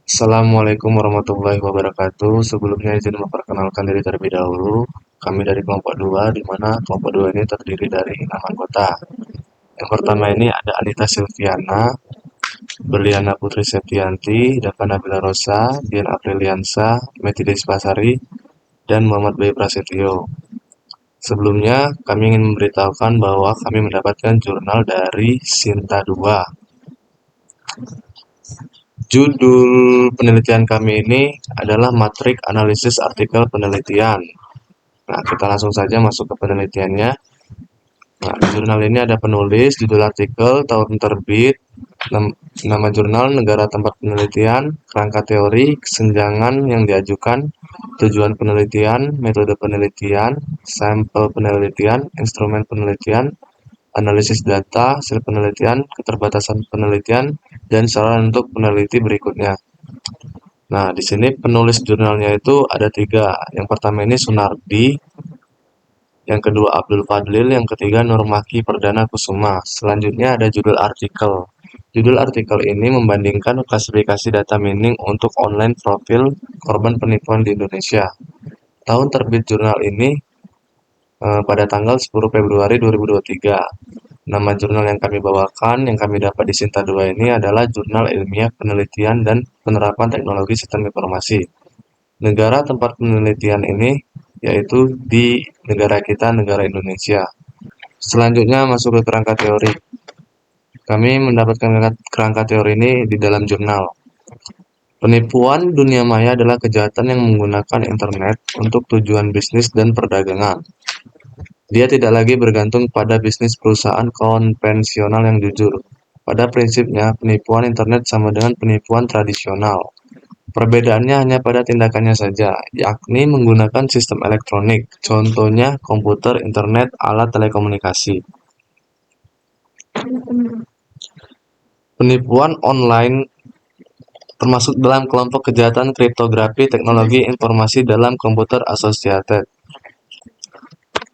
Assalamualaikum warahmatullahi wabarakatuh. Sebelumnya izin memperkenalkan diri terlebih dahulu. Kami dari kelompok 2, di mana kelompok 2 ini terdiri dari 6 anggota. Yang pertama ini ada Anita Silviana, Berliana Putri Septianti, Dava Nabila Rosa, Dian Apriliansa, Meti Despasari, dan Muhammad Bayi Prasetyo. Sebelumnya, kami ingin memberitahukan bahwa kami mendapatkan jurnal dari Sinta 2. Judul penelitian kami ini adalah Matrik Analisis Artikel Penelitian. Nah, kita langsung saja masuk ke penelitiannya. Nah, di jurnal ini ada penulis, judul artikel, tahun terbit, nama jurnal, negara tempat penelitian, kerangka teori, kesenjangan yang diajukan, tujuan penelitian, metode penelitian, sampel penelitian, instrumen penelitian, analisis data, hasil penelitian, keterbatasan penelitian, dan saran untuk peneliti berikutnya. Nah, di sini penulis jurnalnya itu ada 3. Yang pertama ini Sunardi, yang kedua Abdul Fadlil, yang ketiga Nurmaki Perdana Kusuma. Selanjutnya ada judul artikel. Judul artikel ini membandingkan klasifikasi data mining untuk online profil korban penipuan di Indonesia. Tahun terbit jurnal ini pada tanggal 10 Februari 2023. Nama jurnal yang kami bawakan, yang kami dapat di Sinta 2 ini adalah Jurnal Ilmiah Penelitian dan Penerapan Teknologi Sistem Informasi. Negara tempat penelitian ini yaitu di negara kita, negara Indonesia. Selanjutnya masuk ke kerangka teori. Kami mendapatkan kerangka teori ini di dalam jurnal. Penipuan dunia maya adalah kejahatan yang menggunakan internet untuk tujuan bisnis dan perdagangan. Dia tidak lagi bergantung pada bisnis perusahaan konvensional yang jujur. Pada prinsipnya, penipuan internet sama dengan penipuan tradisional. Perbedaannya hanya pada tindakannya saja, yakni menggunakan sistem elektronik, contohnya komputer, internet, alat telekomunikasi. Penipuan online termasuk dalam kelompok kejahatan kriptografi teknologi informasi dalam komputer associated.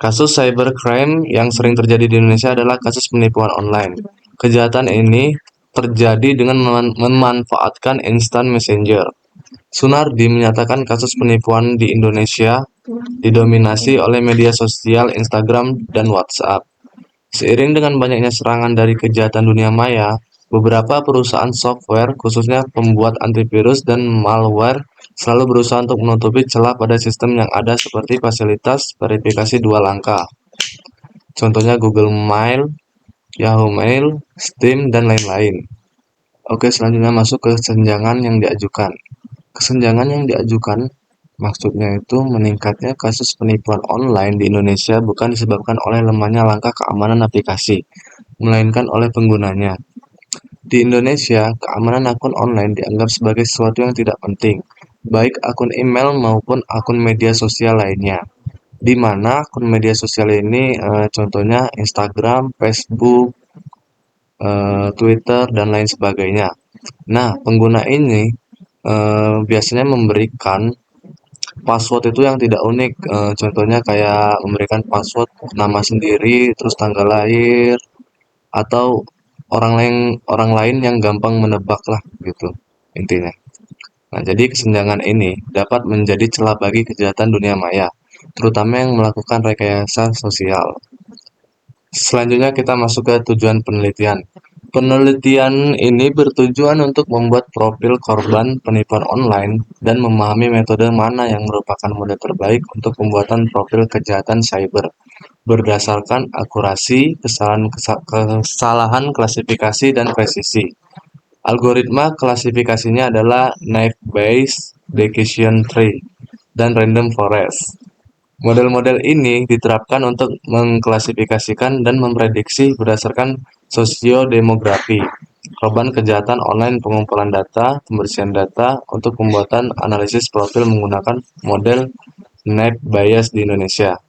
Kasus cybercrime yang sering terjadi di Indonesia adalah kasus penipuan online. Kejahatan ini terjadi dengan memanfaatkan instant messenger. Sunardi menyatakan kasus penipuan di Indonesia didominasi oleh media sosial Instagram dan WhatsApp. Seiring dengan banyaknya serangan dari kejahatan dunia maya, beberapa perusahaan software, khususnya pembuat antivirus dan malware, selalu berusaha untuk menutupi celah pada sistem yang ada seperti fasilitas verifikasi 2 langkah. Contohnya Google Mail, Yahoo Mail, Steam, dan lain-lain. Oke, selanjutnya masuk ke kesenjangan yang diajukan. Kesenjangan yang diajukan maksudnya itu meningkatnya kasus penipuan online di Indonesia bukan disebabkan oleh lemahnya langkah keamanan aplikasi, melainkan oleh penggunanya. Di Indonesia, keamanan akun online dianggap sebagai sesuatu yang tidak penting, baik akun email maupun akun media sosial lainnya. Di mana akun media sosial ini contohnya Instagram, Facebook, Twitter, dan lain sebagainya. Nah, pengguna ini biasanya memberikan password itu yang tidak unik, contohnya kayak memberikan password nama sendiri, terus tanggal lahir, atau orang lain yang gampang menebak lah gitu intinya. Nah, jadi kesenjangan ini dapat menjadi celah bagi kejahatan dunia maya, terutama yang melakukan rekayasa sosial. Selanjutnya kita masuk ke tujuan penelitian. Penelitian ini bertujuan untuk membuat profil korban penipuan online dan memahami metode mana yang merupakan model terbaik untuk pembuatan profil kejahatan cyber berdasarkan akurasi, kesalahan klasifikasi, dan presisi. Algoritma klasifikasinya adalah Naive-Bayes Decision Tree dan Random Forest. Model-model ini diterapkan untuk mengklasifikasikan dan memprediksi berdasarkan sosiodemografi, korban kejahatan online, pengumpulan data, pembersihan data untuk pembuatan analisis profil menggunakan model Naive Bayes di Indonesia.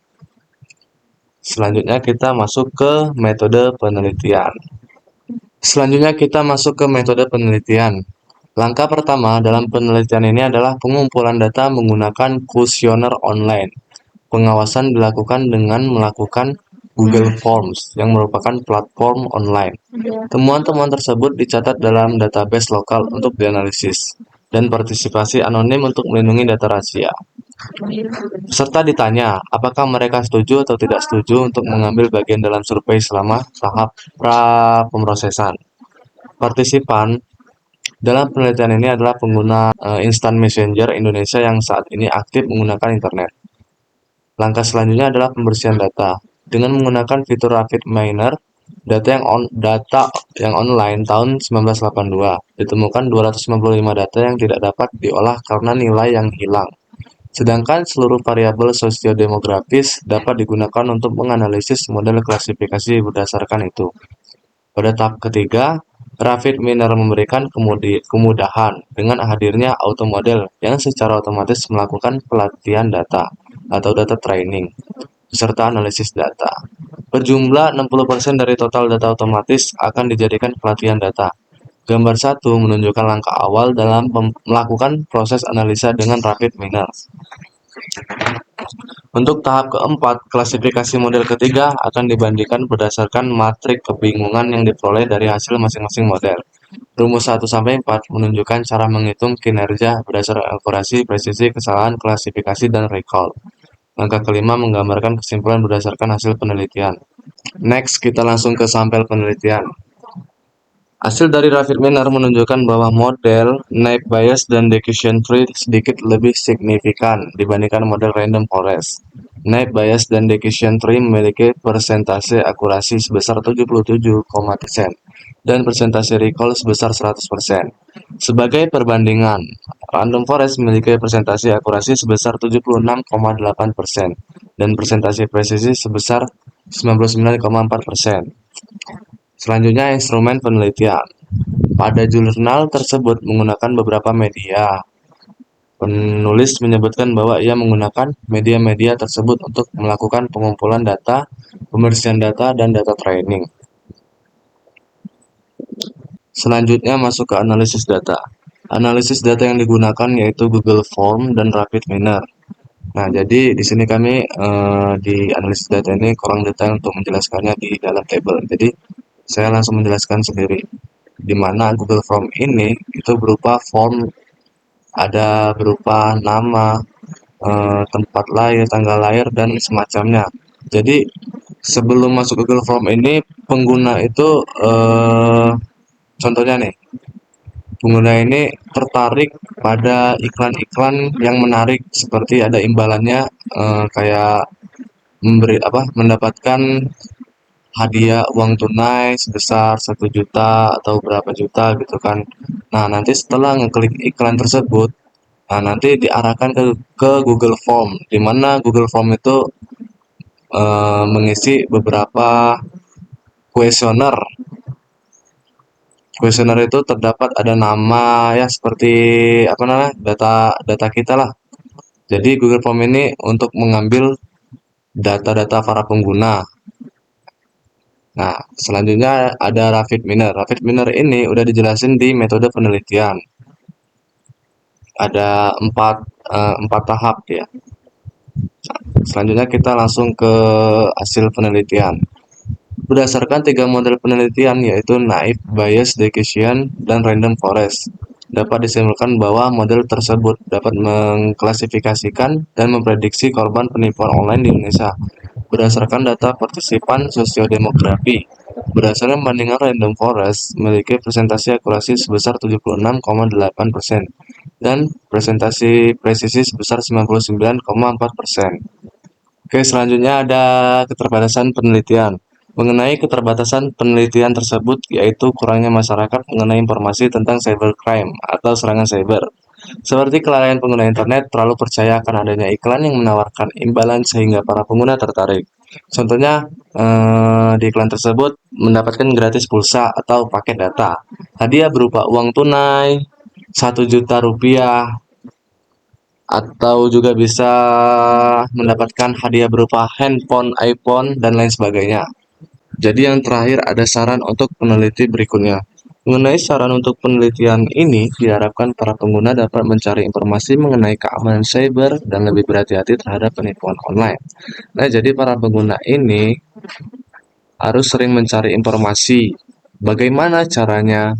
Selanjutnya kita masuk ke metode penelitian. Langkah pertama dalam penelitian ini adalah pengumpulan data menggunakan kuesioner online. Pengawasan dilakukan dengan melakukan Google Forms yang merupakan platform online. Temuan-temuan tersebut dicatat dalam database lokal untuk dianalisis. dan partisipasi anonim untuk melindungi data rahasia. Peserta ditanya apakah mereka setuju atau tidak setuju untuk mengambil bagian dalam survei selama tahap pra-pemrosesan. Partisipan dalam penelitian ini adalah pengguna Instant Messenger Indonesia yang saat ini aktif menggunakan internet. Langkah selanjutnya adalah pembersihan data. Dengan menggunakan fitur Rapid Miner, data yang online tahun 1982 ditemukan 295 data yang tidak dapat diolah karena nilai yang hilang. Sedangkan seluruh variabel sosiodemografis dapat digunakan untuk menganalisis model klasifikasi berdasarkan itu. Pada tahap ketiga, Rapid Miner memberikan kemudahan dengan hadirnya auto model yang secara otomatis melakukan pelatihan data atau data training beserta analisis data. Berjumlah 60% dari total data otomatis akan dijadikan pelatihan data. Gambar 1 menunjukkan langkah awal dalam melakukan proses analisa dengan Rapid Miner. Untuk tahap keempat, klasifikasi model ketiga akan dibandingkan berdasarkan matrik kebingungan yang diperoleh dari hasil masing-masing model. Rumus 1-4 menunjukkan cara menghitung kinerja berdasarkan akurasi, presisi, kesalahan, klasifikasi, dan recall. Langkah kelima menggambarkan kesimpulan berdasarkan hasil penelitian. Next, kita langsung ke sampel penelitian. Hasil dari Rapid Miner menunjukkan bahwa model Naive Bayes dan Decision Tree sedikit lebih signifikan dibandingkan model Random Forest. Naive Bayes dan Decision Tree memiliki persentase akurasi sebesar 77,% dan persentase recall sebesar 100%. Sebagai perbandingan, Random Forest memiliki persentase akurasi sebesar 76,8% dan persentase presisi sebesar 99,4%. Selanjutnya, instrumen penelitian. Pada jurnal tersebut menggunakan beberapa media. Penulis menyebutkan bahwa ia menggunakan media-media tersebut untuk melakukan pengumpulan data, pembersihan data, dan data training. Selanjutnya masuk ke analisis data. Analisis data yang digunakan yaitu Google Form dan Rapid Miner. Nah, jadi di sini kami di analisis data ini kurang detail untuk menjelaskannya di dalam table. Jadi saya langsung menjelaskan sendiri. Di mana Google Form ini itu berupa form, ada berupa nama, tempat lahir, tanggal lahir, dan semacamnya. Jadi sebelum masuk Google Form ini pengguna itu contohnya nih, pengguna ini tertarik pada iklan-iklan yang menarik seperti ada imbalannya kayak mendapatkan hadiah uang tunai sebesar 1 juta atau berapa juta gitu kan. Nah, nanti setelah ngeklik iklan tersebut, nah nanti diarahkan ke Google Form, di mana Google Form itu mengisi beberapa kuesioner. Kuesioner itu terdapat ada nama ya seperti apa namanya data kita lah. Jadi Google Form ini untuk mengambil data-data para pengguna. Nah, selanjutnya ada Rapid Miner. Rapid Miner ini udah dijelasin di metode penelitian. Ada empat tahap ya. Selanjutnya kita langsung ke hasil penelitian. Berdasarkan 3 model penelitian yaitu Naive, Bayes, Decision, dan Random Forest, dapat disimpulkan bahwa model tersebut dapat mengklasifikasikan dan memprediksi korban penipuan online di Indonesia berdasarkan data partisipan sosiodemografi. Berdasarkan bandingan Random Forest memiliki presentasi akurasi sebesar 76,8% dan presentasi presisi sebesar 99,4%. Oke, selanjutnya ada keterbatasan penelitian. Mengenai keterbatasan penelitian tersebut yaitu kurangnya masyarakat mengenai informasi tentang cybercrime atau serangan cyber. Seperti kelalaian pengguna internet terlalu percaya akan adanya iklan yang menawarkan imbalan sehingga para pengguna tertarik. Contohnya di iklan tersebut mendapatkan gratis pulsa atau paket data. Hadiah berupa uang tunai 1 juta rupiah atau juga bisa mendapatkan hadiah berupa handphone, iPhone, dan lain sebagainya. Jadi yang terakhir ada saran untuk peneliti berikutnya. Mengenai saran untuk penelitian ini, diharapkan para pengguna dapat mencari informasi mengenai keamanan cyber dan lebih berhati-hati terhadap penipuan online. Nah, jadi para pengguna ini harus sering mencari informasi bagaimana caranya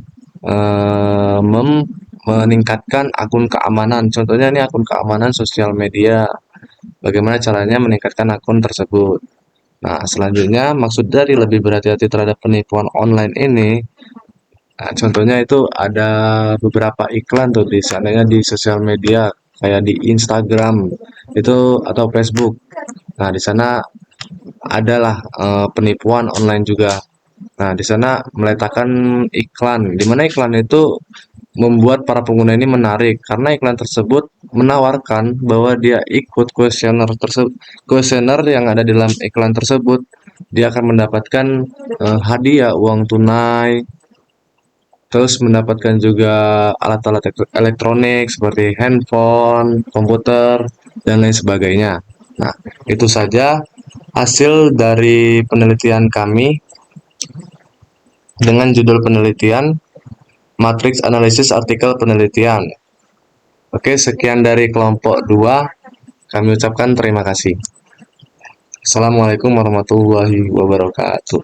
meningkatkan akun keamanan. Contohnya ini akun keamanan sosial media. Bagaimana caranya meningkatkan akun tersebut. Nah, selanjutnya maksud dari lebih berhati-hati terhadap penipuan online ini, nah, contohnya itu ada beberapa iklan tuh di sananya di sosial media kayak di Instagram itu atau Facebook. Nah, di sana adalah penipuan online juga. Nah, di sana meletakkan iklan, di mana iklan itu membuat para pengguna ini menarik karena iklan tersebut menawarkan bahwa dia ikut kuesioner yang ada di dalam iklan tersebut, dia akan mendapatkan hadiah uang tunai, terus mendapatkan juga alat-alat elektronik seperti handphone, komputer, dan lain sebagainya. Nah, itu saja hasil dari penelitian kami dengan judul penelitian Matrix Analisis Artikel Penelitian. Oke, sekian dari kelompok 2. Kami ucapkan terima kasih. Assalamualaikum warahmatullahi wabarakatuh.